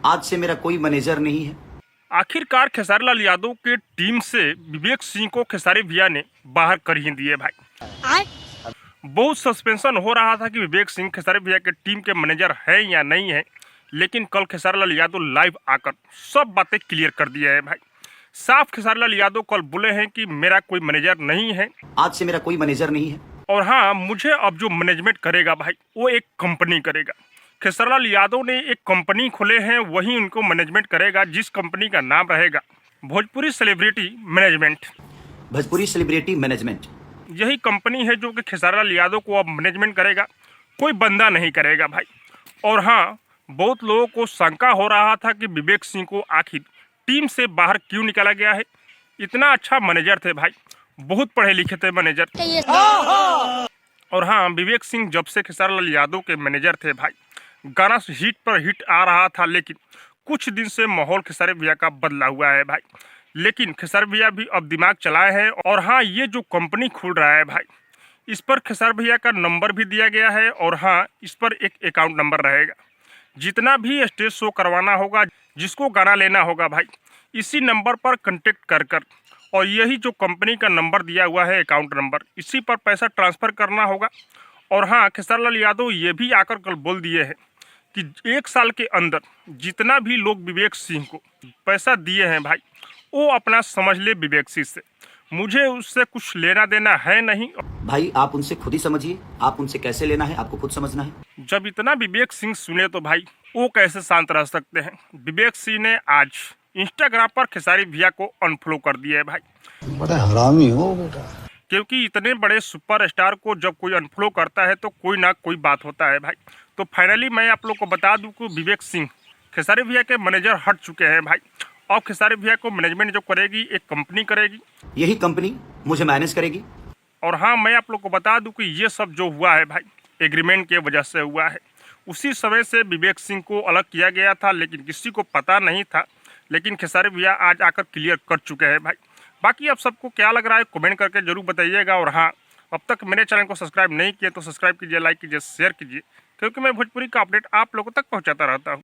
आज से मेरा कोई मैनेजर नहीं है। आखिरकार खेसारी लाल यादव के टीम से विवेक सिंह को खेसारी भैया ने बाहर कर ही दिए भाई। बहुत सस्पेंशन हो रहा था कि विवेक सिंह खेसारी भैया के टीम के मैनेजर है या नहीं है, लेकिन कल खेसारी लाल यादव लाइव आकर सब बातें क्लियर कर दिया है भाई। साफ खेसारी लाल यादव कल बोले हैं कि मेरा कोई मैनेजर नहीं है, आज से मेरा कोई मैनेजर नहीं है। और हाँ, मुझे अब जो मैनेजमेंट करेगा भाई वो एक कंपनी करेगा। खेसारी लाल यादव ने एक कंपनी खोले हैं, वही उनको मैनेजमेंट करेगा, जिस कंपनी का नाम रहेगा Bhojpuri celebrity management. Bhojpuri celebrity management यही कंपनी है जो कि खेसारी लाल यादव को अब मैनेजमेंट करेगा, कोई बंदा नहीं करेगा भाई। और हाँ, बहुत लोगों को शंका हो रहा था कि विवेक सिंह को आखिर टीम से बाहर क्यों निकाला गया है। इतना अच्छा मैनेजर थे भाई, बहुत पढ़े लिखे थे मैनेजर। और हाँ, विवेक सिंह जब से खेसारी लाल यादव के मैनेजर थे भाई, गाना हिट पर हिट आ रहा था, लेकिन कुछ दिन से माहौल खेसारी भैया का बदला हुआ है भाई। लेकिन खेसारी भैया भी अब दिमाग चलाए हैं। और हाँ, ये जो कंपनी खुल रहा है भाई, इस पर खेसारी भैया का नंबर भी दिया गया है। और हाँ, इस पर एक अकाउंट नंबर रहेगा। जितना भी स्टेज शो करवाना होगा, जिसको गाना लेना होगा भाई, इसी नंबर पर कांटेक्ट कर और यही जो कंपनी का नंबर दिया हुआ है अकाउंट नंबर, इसी पर पैसा ट्रांसफ़र करना होगा। और हाँ, खेसारी लाल यादव ये भी आकर कल बोल दिए हैं कि 1 साल के अंदर जितना भी लोग विवेक सिंह को पैसा दिए हैं भाई, वो अपना समझ ले विवेक सिंह से, मुझे उससे कुछ लेना देना है नहीं। भाई आप उनसे खुद ही समझिए, आप उनसे कैसे लेना है आपको खुद समझना है। जब इतना विवेक सिंह सुने तो भाई वो कैसे शांत रह सकते हैं। विवेक सिंह ने आज इंस्टाग्राम पर खेसारी भैया को अनफॉलो कर दिया है भाई। बड़ा हरामी हो बेटा। क्योंकि इतने बड़े सुपरस्टार को जब कोई अनफॉलो करता है तो कोई ना कोई बात होता है भाई। तो फाइनली मैं आप लोग को बता दूं कि विवेक सिंह खेसारी भैया के मैनेजर हट चुके हैं भाई। और खेसारी भैया को मैनेजमेंट जो करेगी एक कंपनी करेगी, यही कंपनी मुझे मैनेज करेगी। और हाँ, मैं आप लोग को बता दूं कि ये सब जो हुआ है भाई एग्रीमेंट के वजह से हुआ है। उसी समय से विवेक सिंह को अलग किया गया था, लेकिन किसी को पता नहीं था। लेकिन खेसारी भैया आज आकर क्लियर कर चुके हैं भाई। बाकी अब सबको क्या लग रहा है कमेंट करके जरूर बताइएगा। और हाँ, अब तक मेरे चैनल को सब्सक्राइब नहीं किए तो सब्सक्राइब कीजिए, लाइक कीजिए, शेयर कीजिए, क्योंकि मैं भोजपुरी का अपडेट आप लोगों तक पहुँचाता रहता हूँ।